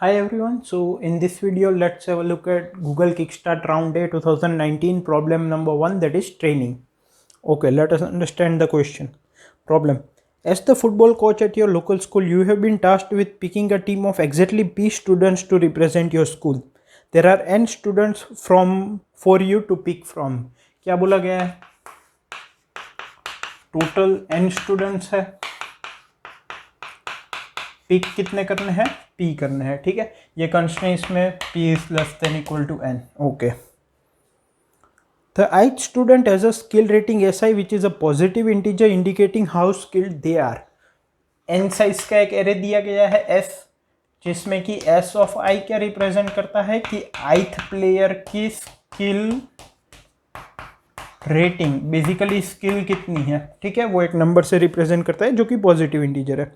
Hi everyone, so in this video let's have a look at Google Kickstart Round Day 2019 problem number 1, that is training. Okay, let us understand the question. Problem. As the football coach at your local school, you have been tasked with picking a team of exactly P students to represent your school. There are N students for you to pick from. क्या बोला गया है? Total N students है, pick कितने करने हैं? P करने हैं, ठीक है। ये कंस्ट्रेंट इसमें P is less than equal to N. Okay. The ith student has a skill rating SI which is a positive integer indicating how skilled they are. N size का एक एरे दिया गया है S, जिसमें कि S of I क्या represent करता है कि ith प्लेयर की स्किल रेटिंग, बेसिकली स्किल कितनी है, ठीक है, वो एक नंबर से रिप्रेजेंट करता है जो कि पॉजिटिव इंटीजर है.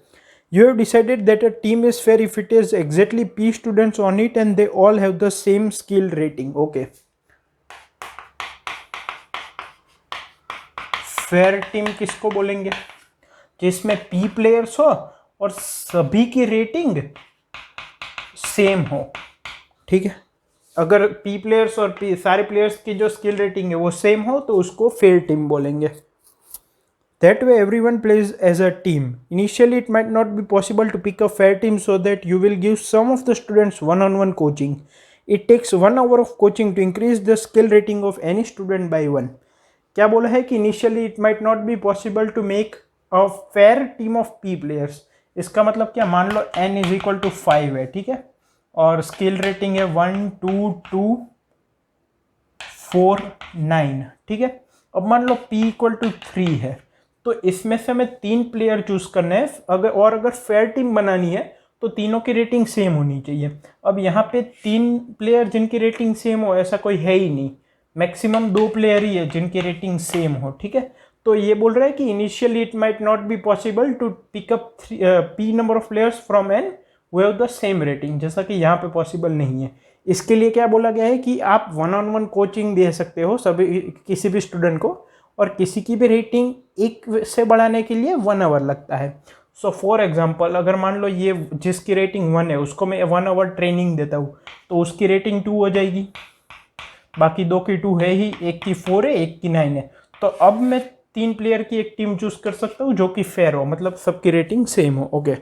You have decided that a team is fair if it has exactly P students on it and they all have the same skill rating. Okay. Fair team किसको बोलेंगे? जिसमें P players हो और सभी की rating same हो, ठीक है. अगर P प्लेयर्स और सारे प्लेयर्स की जो स्किल रेटिंग है वो सेम हो तो उसको फेयर टीम बोलेंगे. That way everyone plays as a team. Initially it might not be possible to pick a fair team, so that you will give some of the students one-on-one coaching. It takes 1 hour of coaching to increase the skill rating of any student by 1. क्या बोला है कि initially it might not be possible to make a fair team of P players. इसका मतलब क्या? मान लो n is equal to 5 है, ठीक है, और स्किल रेटिंग है 1, 2, 2, 4, 9, ठीक है. अब मान लो P इक्वल टू 3 है, तो इसमें से हमें 3 प्लेयर चूज करने हैं. अगर फेयर टीम बनानी है तो तीनों की रेटिंग सेम होनी चाहिए. अब यहाँ पे 3 प्लेयर जिनकी रेटिंग सेम हो ऐसा कोई है ही नहीं. मैक्सिमम 2 प्लेयर ही है जिनकी रेटिंग सेम हो, ठीक है. तो ये बोल रहा है कि initially it might not be possible to pick up P number of players from N who have the same rating, जैसा कि यहाँ पे पॉसिबल नहीं है. इसके लिए क्या बोला गया है कि आप 1-on-1 कोचिंग दे सकते हो सभी किसी भी स्टूडेंट को, और किसी की भी रेटिंग एक से बढ़ाने के लिए 1 आवर लगता है. सो फॉर एग्जांपल, अगर मान लो ये जिसकी रेटिंग 1 है उसको मैं 1 आवर ट्रेनिंग देता हूँ तो उसकी रेटिंग 2 हो जाएगी. बाकी 2 की 2 है ही, एक की 4 है, एक की 9 है. तो अब मैं 3 प्लेयर की एक टीम चूज कर सकता हूँ जो कि फेयर हो, मतलब सबकी रेटिंग सेम हो. Okay.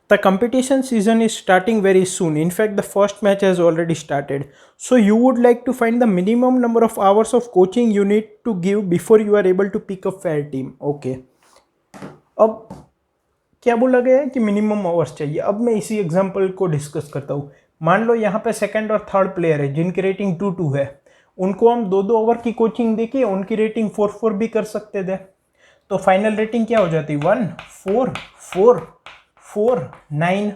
The competition season is starting very soon. In fact, the first match has already started. So you would like to find the minimum number of hours of coaching you need to give before you are able to pick a fair team. Okay. अब क्या बोला गया है कि minimum hours चाहिए. अब मैं इसी एग्जांपल को डिस्कस करता हूँ. मान लो यहाँ पे सेकंड और थर्ड प्लेयर है जिनकी रेटिंग 2-2 है, उनको हम 2-2 ओवर की कोचिंग देके उनकी रेटिंग 4-4 भी कर सकते थे. तो फाइनल रेटिंग क्या हो जाती? 1, 4, 4, 4, 9.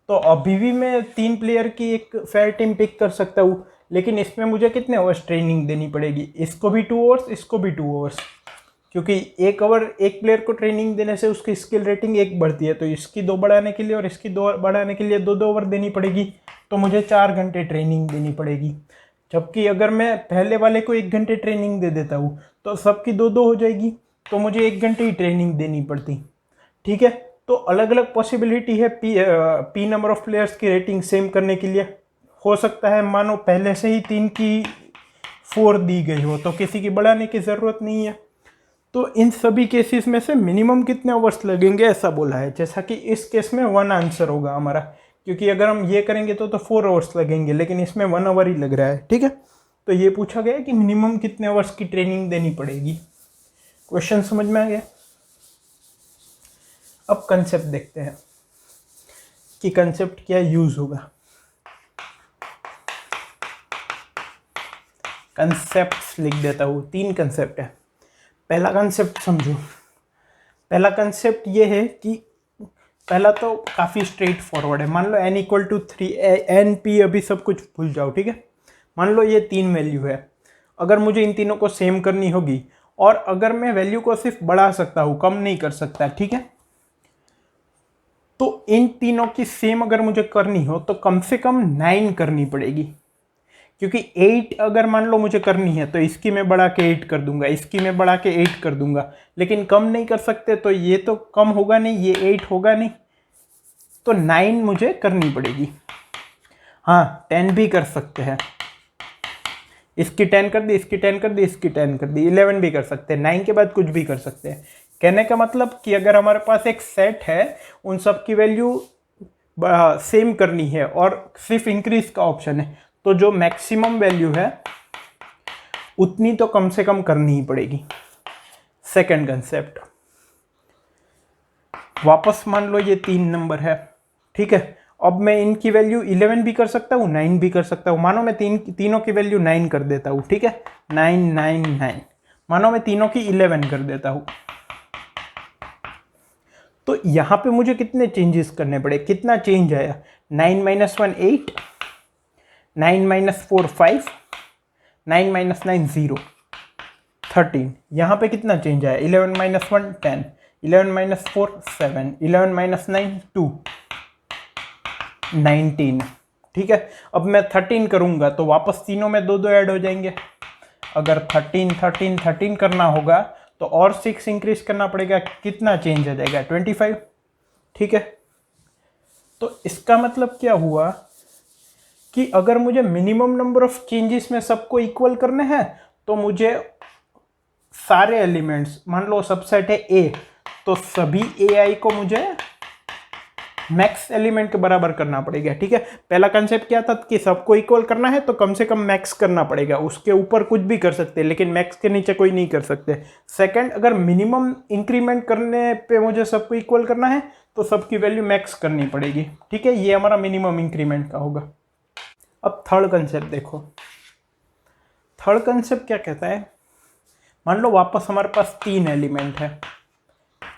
तो अभी भी मैं 3 प्लेयर की एक फेयर टीम पिक कर सकता हूँ, लेकिन इसमें मुझे कितने आवर्स ट्रेनिंग देनी पड़ेगी? इसको भी 2 आवर्स, इसको भी 2 आवर्स, क्योंकि 1 आवर एक प्लेयर को ट्रेनिंग देने से उसकी स्किल रेटिंग 1 बढ़ती है. तो इसकी 2 बढ़ाने के लिए और इसकी 2 बढ़ाने के लिए 2-2 ओवर देनी पड़ेगी, तो मुझे 4 घंटे ट्रेनिंग देनी पड़ेगी. जबकि अगर मैं पहले वाले को 1 घंटे ट्रेनिंग दे देता हूँ तो सबकी 2-2 हो जाएगी, तो मुझे 1 घंटे ही ट्रेनिंग देनी पड़ती, ठीक है. तो अलग अलग पॉसिबिलिटी है P नंबर ऑफ प्लेयर्स की रेटिंग सेम करने के लिए. हो सकता है मानो पहले से ही 3 की 4 दी गई हो तो किसी की बढ़ाने की ज़रूरत नहीं है. तो इन सभी केसेस में से मिनिमम कितने आवर्स लगेंगे ऐसा बोला है, जैसा कि इस केस में 1 आंसर होगा हमारा, क्योंकि अगर हम ये करेंगे तो 4 आवर्स लगेंगे, लेकिन इसमें 1 आवर ही लग रहा है, ठीक है. तो ये पूछा गया है कि मिनिमम कितने आवर्स की ट्रेनिंग देनी पड़ेगी. क्वेश्चन समझ में आ गया. अब कंसेप्ट देखते हैं कि कंसेप्ट क्या यूज होगा. कंसेप्ट लिख देता हूँ. 3 कंसेप्ट है. पहला कंसेप्ट समझो. पहला कंसेप्ट ये है कि पहला तो काफ़ी स्ट्रेट फॉरवर्ड है. मान लो n equal to 3, n p अभी सब कुछ भूल जाओ, ठीक है. मान लो ये 3 वैल्यू है. अगर मुझे इन तीनों को सेम करनी होगी, और अगर मैं वैल्यू को सिर्फ बढ़ा सकता हूँ, कम नहीं कर सकता, ठीक है, तो इन तीनों की सेम अगर मुझे करनी हो तो कम से कम 9 करनी पड़ेगी. क्योंकि 8 अगर मान लो मुझे करनी है तो इसकी मैं बढ़ा के 8 कर दूंगा, इसकी मैं बढ़ा के 8 कर दूंगा, लेकिन कम नहीं कर सकते. तो ये तो कम होगा नहीं, ये 8 होगा नहीं, तो 9 मुझे करनी पड़ेगी। हाँ 10 भी कर सकते हैं, इसकी 10 कर दी, इसकी 10 कर दी, इसकी 10 कर दी, 11 भी कर सकते हैं, 9 के बाद कुछ भी कर सकते हैं। कहने का मतलब कि अगर हमारे पास एक सेट है, उन सब की वैल्यू सेम करनी है और सिर्फ इंक्रीज का ऑप्शन है, तो जो मैक्सिमम वैल्यू है उतनी तो कम से कम करनी ही पड़ेगी। सेकंड कंसेप्ट, वापस मान लो ये 3 नंबर है, ठीक है। अब मैं इनकी वैल्यू 11 भी कर सकता हूँ, 9 भी कर सकता हूँ। मानो मैं तीनों की वैल्यू 9 कर देता हूँ, ठीक है, 9 9 9। मानो मैं तीनों की 11 कर देता हूँ, तो यहाँ पे मुझे कितने चेंजेस करने पड़े, कितना चेंज आया, 9 - 1 8, 9 - 4 5, 9 - 9 0, 13। यहाँ पे कितना चेंज आया, 11 - 1 10, 11 - 4 7, 11 - 9 2, 19। ठीक है, अब मैं 13 करूँगा तो वापस तीनों में 2 2 ऐड हो जाएंगे। अगर 13 13 13 करना होगा तो और 6 इंक्रीज करना पड़ेगा, कितना चेंज आ जाएगा, 25। ठीक है, तो इसका मतलब क्या हुआ कि अगर मुझे मिनिमम नंबर ऑफ चेंजेस में सबको इक्वल करने हैं तो मुझे सारे एलिमेंट्स, मान लो सबसेट है ए, तो सभी ए आई को मुझे मैक्स एलिमेंट के बराबर करना पड़ेगा। ठीक है, पहला कंसेप्ट क्या था कि सबको इक्वल करना है तो कम से कम मैक्स करना पड़ेगा, उसके ऊपर कुछ भी कर सकते हैं लेकिन मैक्स के नीचे कोई नहीं कर सकते। सेकंड, अगर मिनिमम इंक्रीमेंट करने पे मुझे सबको इक्वल करना है तो सबकी वैल्यू मैक्स करनी पड़ेगी। ठीक है, ये हमारा मिनिमम इंक्रीमेंट का होगा। अब थर्ड कंसेप्ट देखो, थर्ड कंसेप्ट क्या कहता है, मान लो वापस हमारे पास 3 एलिमेंट है,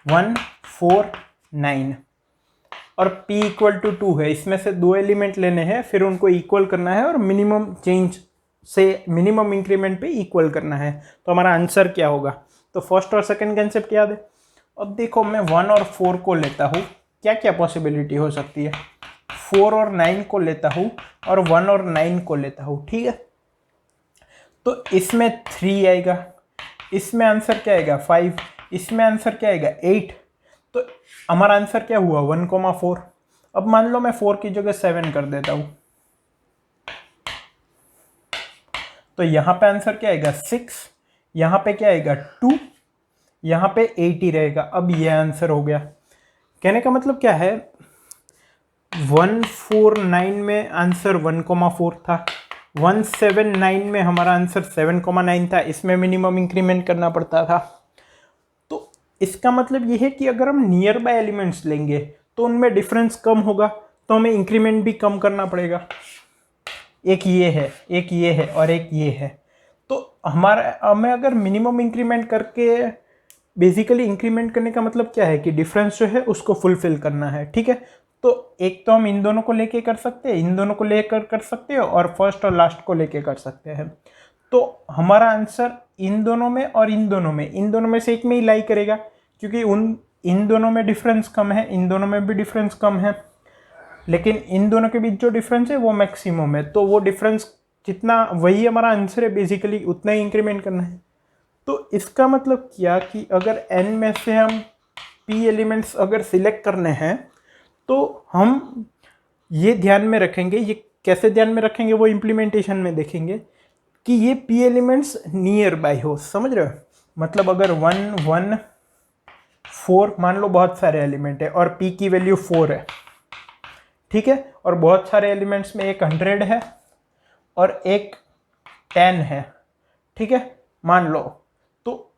1 4 9 और p = 2 है। इसमें से 2 एलिमेंट लेने हैं, फिर उनको इक्वल करना है और मिनिमम चेंज से मिनिमम इंक्रीमेंट पे इक्वल करना है। तो हमारा आंसर क्या होगा, तो फर्स्ट और सेकंड कंसेप्ट याद है। अब देखो मैं 1 और 4 को लेता हूँ, क्या क्या पॉसिबिलिटी हो सकती है, 4 और 9 को लेता हूँ और 1 और 9 को लेता हूँ। ठीक है, तो इसमें 3 आएगा, इसमें आंसर क्या आएगा 5, इसमें आंसर क्या आएगा 8। तो हमारा आंसर क्या हुआ 1,4। अब मान लो मैं 4 की जगह 7 कर देता हूं, तो यहां पे आंसर क्या आएगा 6, यहां पे क्या आएगा 2, यहां पे 8 ही रहेगा। अब ये आंसर हो गया। कहने का मतलब क्या है, 149 में आंसर 1,4 था, 179 में हमारा आंसर 7,9 था, इसमें मिनिमम इंक्रीमेंट करना पड़ता था। तो इसका मतलब ये है कि अगर हम नियर बाय एलिमेंट्स लेंगे तो उनमें डिफरेंस कम होगा, तो हमें इंक्रीमेंट भी कम करना पड़ेगा। एक ये है, एक ये है और एक ये है। तो हमारा हमें अगर मिनिमम इंक्रीमेंट करके, बेसिकली इंक्रीमेंट करने का मतलब क्या है कि डिफरेंस जो है उसको फुलफिल करना है। ठीक है, तो एक तो हम इन दोनों को लेके कर सकते हैं, इन दोनों को लेकर कर सकते हैं और फर्स्ट और लास्ट को लेके कर सकते हैं। तो हमारा आंसर इन दोनों में और इन दोनों में से एक में ही लाई करेगा, क्योंकि इन दोनों में डिफरेंस कम है, इन दोनों में भी डिफरेंस कम है, लेकिन इन दोनों के बीच जो डिफरेंस है वो मैक्सिमम है। तो वो डिफरेंस जितना, वही हमारा आंसर है, बेसिकली उतना ही इंक्रीमेंट करना है। तो इसका मतलब क्या कि अगर n में से हम p एलिमेंट्स अगर सिलेक्ट करने हैं तो हम ये ध्यान में रखेंगे, ये कैसे ध्यान में रखेंगे वो इम्प्लीमेंटेशन में देखेंगे कि ये p एलिमेंट्स नियर बाय हो। समझ रहे हो, मतलब अगर 1 1 4 मान लो बहुत सारे एलिमेंट है और p की वैल्यू 4 है, ठीक है, और बहुत सारे एलिमेंट्स में एक 100 है और एक 10 है, ठीक है, मान लो। तो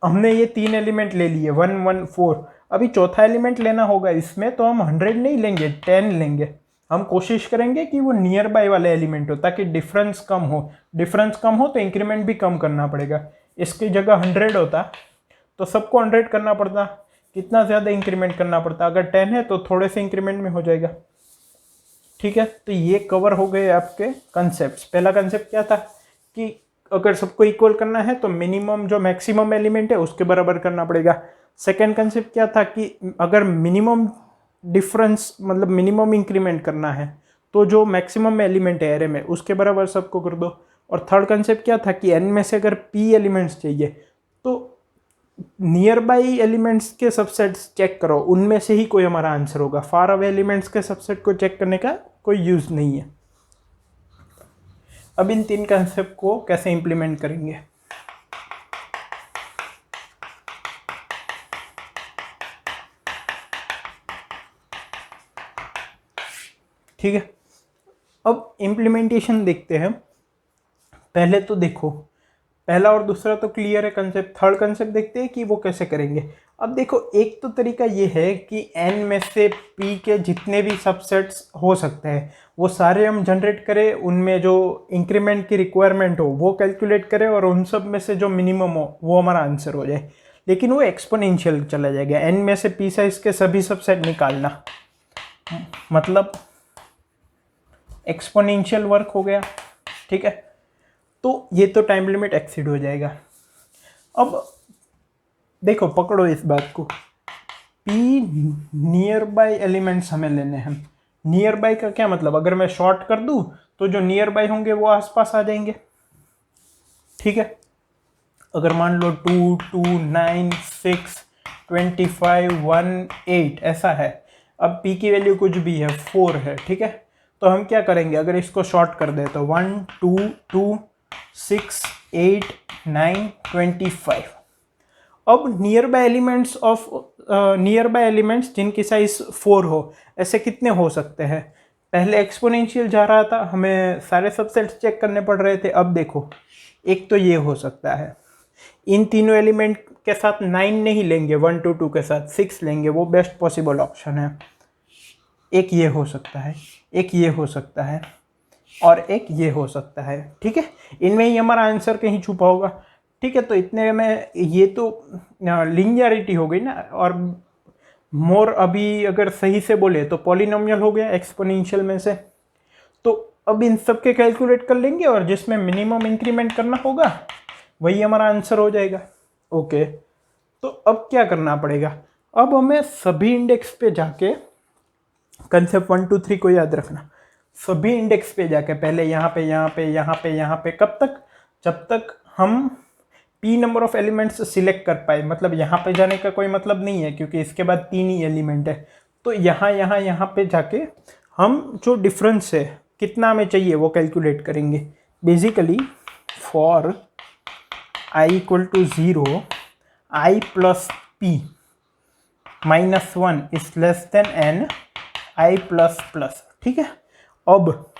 हमने ये 3 एलिमेंट ले लिए 1 1 4, अभी चौथा एलिमेंट लेना होगा इसमें, तो हम 100 नहीं लेंगे, 10 लेंगे। हम कोशिश करेंगे कि वो नियर बाय वाले एलिमेंट हो ताकि डिफरेंस कम हो। डिफरेंस कम हो तो इंक्रीमेंट भी कम करना पड़ेगा। इसकी जगह 100 होता तो सबको 100 करना पड़ता, कितना ज़्यादा इंक्रीमेंट करना पड़ता। अगर 10 है तो थोड़े से इंक्रीमेंट में हो जाएगा। ठीक है, तो ये कवर हो गए आपके कंसेप्ट। पहला कंसेप्ट क्या था कि अगर सबको इक्वल करना है तो मिनिमम जो मैक्सिमम एलिमेंट है उसके बराबर करना पड़ेगा। सेकंड कंसेप्ट क्या था कि अगर मिनिमम डिफरेंस मतलब मिनिमम इंक्रीमेंट करना है तो जो मैक्सिमम एलिमेंट है एरे में उसके बराबर सबको कर दो। और थर्ड कंसेप्ट क्या था कि n में से अगर p एलिमेंट्स चाहिए तो नियर बाई एलिमेंट्स के सबसेट्स चेक करो, उनमें से ही कोई हमारा आंसर होगा। फार अवे एलिमेंट्स के सबसेट को चेक करने का कोई यूज नहीं है। अब इन तीन कंसेप्ट को कैसे इंप्लीमेंट करेंगे। ठीक है, अब इम्प्लीमेंटेशन देखते हैं। पहले तो देखो, पहला और दूसरा तो क्लियर है कंसेप्ट, थर्ड कंसेप्ट देखते हैं कि वो कैसे करेंगे। अब देखो, एक तो तरीका ये है कि n में से p के जितने भी सबसेट्स हो सकते हैं वो सारे हम जनरेट करें, उनमें जो इंक्रीमेंट की रिक्वायरमेंट हो वो कैलकुलेट करें, और उन सब में से जो मिनिमम हो वो हमारा आंसर हो जाए। लेकिन वो एक्सपोनेंशियल चला जाएगा, n में से p साइज के सभी सबसेट निकालना, मतलब एक्सपोनेंशियल वर्क हो गया। ठीक है, तो ये तो टाइम लिमिट एक्सीड हो जाएगा। अब देखो, पकड़ो इस बात को, p नियर बाय एलिमेंट्स हमें लेने हैं। नियर बाय का क्या मतलब, अगर मैं शॉर्ट कर दूं तो जो नियर बाय होंगे वो आसपास आ जाएंगे। ठीक है, अगर मान लो 2, 2, 9, 6, 25, 1, 8 ऐसा है। अब p की वैल्यू कुछ भी है, 4 है। ठीक है, तो हम क्या करेंगे, अगर इसको शॉर्ट कर दे तो 1, 2, 2, 6, 8, 9, 25। अब नियर बाय एलिमेंट्स जिनकी साइज 4 हो, ऐसे कितने हो सकते हैं। पहले एक्सपोनेंशियल जा रहा था, हमें सारे सबसेट्स चेक करने पड़ रहे थे। अब देखो, एक तो ये हो सकता है, इन तीनों एलिमेंट के साथ 9 नहीं लेंगे, 1, 2, 2 के साथ 6 लेंगे, वो बेस्ट पॉसिबल ऑप्शन है। एक ये हो सकता है, एक ये हो सकता है, और एक ये हो सकता है। ठीक है, इनमें ही हमारा आंसर कहीं छुपा होगा। ठीक है, तो इतने में ये तो लिनियरिटी हो गई ना, और मोर अभी अगर सही से बोले तो पॉलिनोमियल हो गया एक्सपोनेंशियल में से। तो अब इन सब के कैलकुलेट कर लेंगे, और जिसमें मिनिमम इंक्रीमेंट करना होगा वही हमारा आंसर हो जाएगा। ओके, तो अब क्या करना पड़ेगा, अब हमें सभी इंडेक्स पे जाके, कंसेप्ट 1, 2, 3 को याद रखना, सभी इंडेक्स पे जाके पहले यहाँ पे, यहाँ पे, यहाँ पे, यहाँ पे, कब तक, जब तक हम p number of elements select कर पाए। मतलब यहाँ पे जाने का कोई मतलब नहीं है, क्योंकि इसके बाद 3 ही एलिमेंट है। तो यहाँ यहाँ यहाँ पे जाके हम जो डिफरेंस है कितना हमें चाहिए वो कैलकुलेट करेंगे। Basically for i equal to 0, i plus p minus 1 is less than n i plus plus. ठीक है, अब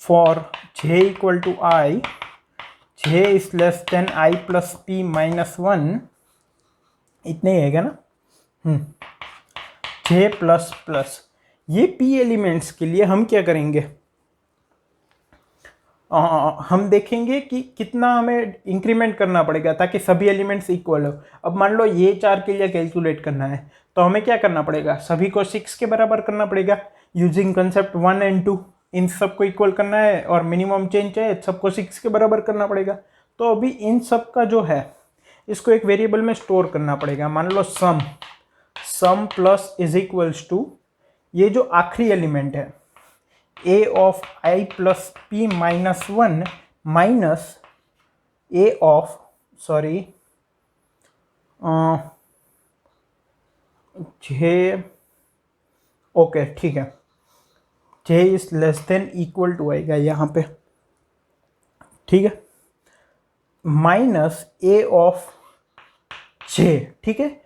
for j equal to i, j is less than i plus p minus 1, इतने ही है ना। j प्लस प्लस, ये p elements के लिए हम क्या करेंगे, हम देखेंगे कि कितना हमें इंक्रीमेंट करना पड़ेगा ताकि सभी एलिमेंट्स इक्वल हो। अब मान लो ये 4 के लिए कैलकुलेट करना है, तो हमें क्या करना पड़ेगा, सभी को 6 के बराबर करना पड़ेगा यूजिंग कंसेप्ट 1 एंड 2। इन सबको इक्वल करना है, और मिनिमम चेंज है, सबको 6 के बराबर करना पड़ेगा। तो अभी इन सब का जो है, इसको एक वेरिएबल में स्टोर करना पड़ेगा। मान लो sum plus is equals to, ये जो आखिरी एलिमेंट है a of i plus p minus 1 minus a of, sorry, j, okay ठीक है, j is less than equal to आएगा यहाँ पे। ठीक है, माइनस a ऑफ j। ठीक है,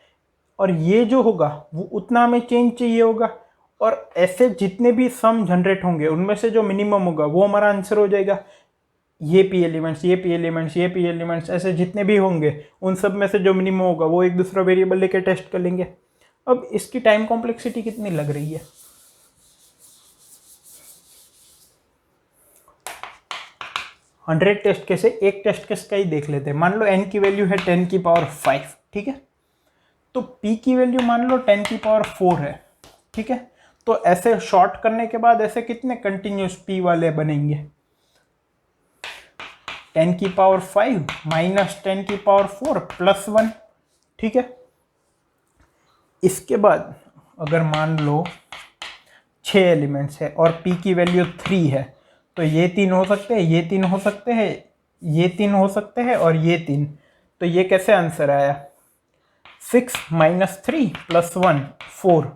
और ये जो होगा वो उतना हमें चेंज चाहिए होगा, और ऐसे जितने भी सम जनरेट होंगे उनमें से जो मिनिमम होगा वो हमारा आंसर हो जाएगा। ये p एलिमेंट्स, ये p एलिमेंट्स, ये p एलिमेंट्स, ऐसे जितने भी होंगे उन सब में से जो मिनिमम होगा वो एक दूसरा वेरिएबल लेके टेस्ट कर लेंगे। अब इसकी टाइम कॉम्प्लेक्सिटी कितनी लग रही है, 100 टेस्ट केस है, एक टेस्ट केस का ही देख लेते हैं। मान लो n की वैल्यू है 10 की पावर 5। ठीक है, तो p की वैल्यू मान लो 10 की पावर 4 है। ठीक है, तो ऐसे शॉर्ट करने के बाद ऐसे कितने कंटिन्यूस p वाले बनेंगे, 10 की पावर 5 माइनस 10 की पावर 4 प्लस 1। ठीक है, इसके बाद अगर मान लो 6 एलिमेंट्स है और p की वैल्यू 3 है, तो ये 3 हो सकते हैं, ये 3 हो सकते हैं, ये 3 हो सकते हैं, और ये 3। तो ये कैसे आंसर आया, 6 - 3 + 1 4,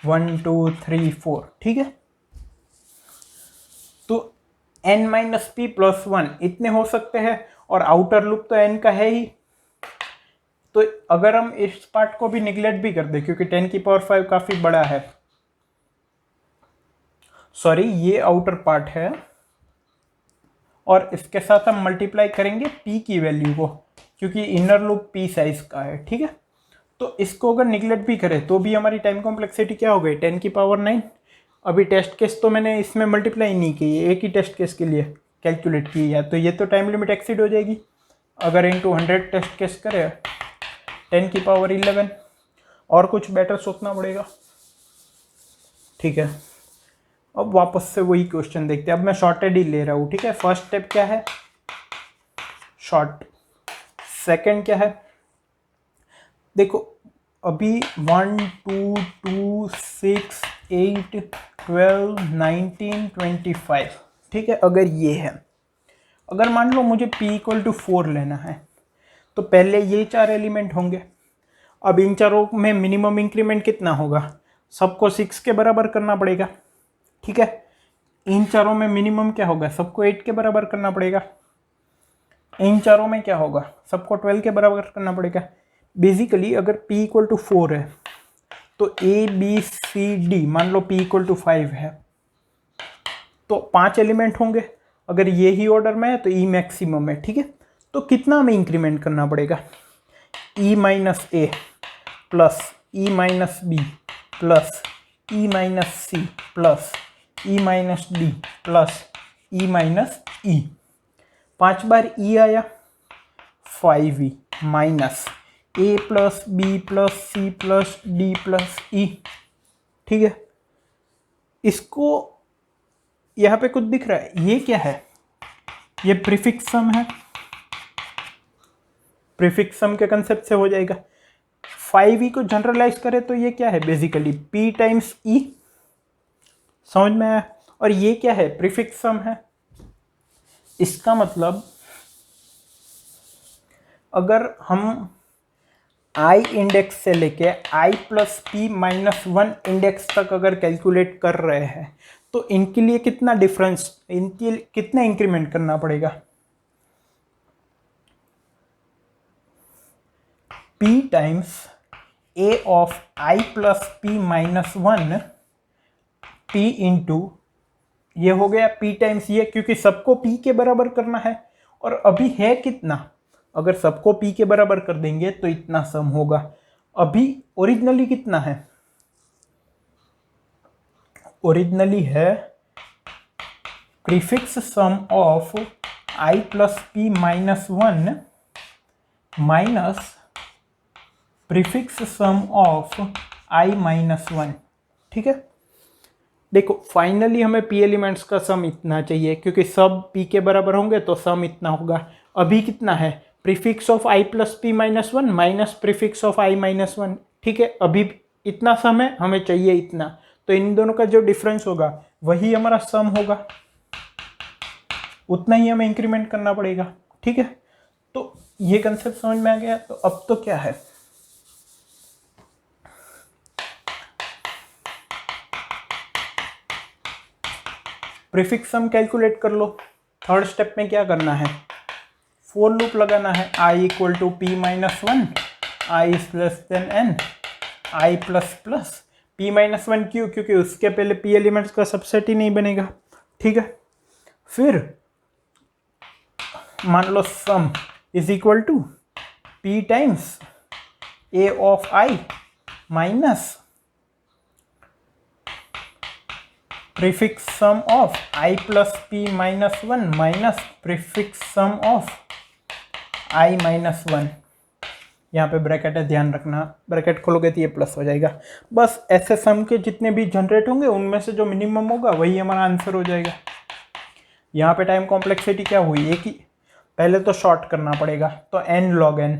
1 2 3 4, ठीक है। तो n - p + 1 इतने हो सकते हैं, और आउटर लूप तो n का है ही। तो अगर हम इस पार्ट को भी निगलेक्ट भी कर दें, क्योंकि 10⁵ काफी बड़ा है, सॉरी ये आउटर पार्ट है, और इसके साथ हम मल्टीप्लाई करेंगे p की वैल्यू को, क्योंकि इनर लूप p साइज का है, ठीक है। तो इसको अगर निगलेक्ट भी करें तो भी हमारी टाइम कॉम्प्लेक्सिटी क्या हो गई, 10⁹। अभी टेस्ट केस तो मैंने इसमें मल्टीप्लाई नहीं की, एक ही टेस्ट केस के लिए कैलकुलेट की है, तो ये तो टाइम लिमिट एक्सीड हो जाएगी। अगर इन 100 टेस्ट केस करें 10⁻11, और कुछ बेटर सोचना पड़ेगा, ठीक है। अब वापस से वही क्वेश्चन देखते हैं। अब मैं शॉर्टेड ही ले रहा हूँ, ठीक है। फर्स्ट स्टेप क्या है, शॉर्ट। सेकंड क्या है, देखो अभी 1 2 2 6 8 12 19 25, ठीक है। अगर ये है, अगर मान लो मुझे p = 4 लेना है, तो पहले ये 4 एलिमेंट होंगे। अब इन चारों में मिनिमम इंक्रीमेंट कितना होगा, सबको 6 के बराबर करना पड़ेगा, ठीक है। इन चारों में मिनिमम क्या होगा, सबको 8 के बराबर करना पड़ेगा। इन चारों में क्या होगा, सबको 12 के बराबर करना पड़ेगा। बेसिकली अगर p = 4 है, तो a b c d, मान लो p = 5 है, तो 5 एलिमेंट होंगे। अगर ये ही ऑर्डर में है तो e मैक्सिमम है, ठीक है। तो कितना हमें इंक्रीमेंट करना पड़ेगा, e - a plus e - b plus e - c plus e - d plus e - e। 5 bar e आया 5e minus a plus b plus c plus d plus e, ठीक है। इसको यहाँ पे कुछ दिख रहा है, ये क्या है, ये प्रीफिक्स सम है। प्रीफिक्स सम के कंसेप्ट से हो जाएगा। 5e को जनरलाइज करें तो ये क्या है, बेसिकली p × e, समझ में आया। और ये क्या है, प्रीफिक्स सम है। इसका मतलब अगर हम i इंडेक्स से लेके i + p - 1 इंडेक्स तक अगर कैलकुलेट कर रहे हैं, तो इनके लिए कितना डिफरेंस, इनके लिए कितना इंक्रीमेंट करना पड़ेगा, p × a of i + p - 1 p into, ये हो गया p × ये, क्योंकि सबको p के बराबर करना है। और अभी है कितना, अगर सबको p के बराबर कर देंगे तो इतना सम होगा। अभी ओरिजिनली कितना है, ओरिजिनली है prefix sum of i + p - 1 minus prefix sum of i - 1, ठीक है। देखो फाइनली हमें p एलिमेंट्स का सम इतना चाहिए, क्योंकि सब p के बराबर होंगे तो सम इतना होगा। अभी कितना है, prefix of i + p - 1 minus prefix of i - 1, ठीक है। अभी इतना सम है, हमें चाहिए इतना, तो इन दोनों का जो डिफरेंस होगा वही हमारा सम होगा, उतना ही हमें इंक्रीमेंट करना पड़ेगा, ठीक है। तो ये कंसेप्ट समझ में आ गया। तो अब तो क्या है, प्रीफिक्स सम कैलकुलेट कर लो। थर्ड स्टेप में क्या करना है, फॉर लूप लगाना है, i = p - 1, i n i plus p - 1 क्यों, क्योंकि उसके पहले p एलिमेंट्स का सबसेट ही नहीं बनेगा, ठीक है। फिर मान लो sum is equal to p × a of i minus prefix sum of i + p - 1 minus prefix sum of i - 1। यहाँ पे ब्रैकेट है, ध्यान रखना, ब्रैकेट खोलोगे तो ये प्लस हो जाएगा। बस ऐसे सम के जितने भी जनरेट होंगे उनमें से जो मिनिमम होगा वही हमारा आंसर हो जाएगा। यहाँ पे टाइम कॉम्प्लेक्सिटी क्या हुई, एक ही, पहले तो शॉर्ट करना पड़ेगा, तो n log n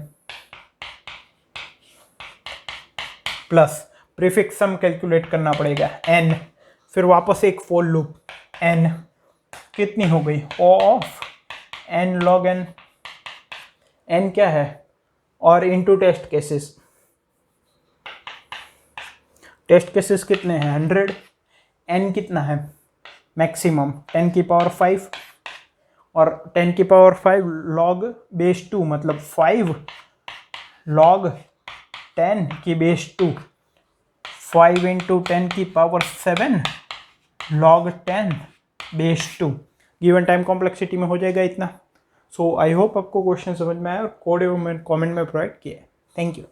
plus prefix sum calculate करना पड़ेगा n, फिर वापस एक फॉर लूप n, कितनी हो गई, o of n log n। n क्या है, और into test cases. Test cases कितने हैं 100, n कितना है मैक्सिमम 10 की पावर 5, और 10 की पावर 5 log बेस 2 मतलब 5 log 10 की बेस 2, 5 इंटू 10 की power 7 log 10 base 2, given time complexity में हो जाएगा इतना। सो आई होप आपको क्वेश्चन समझ में आया और कोड मैंने कॉमेंट में प्रोवाइड किया है। Thank you.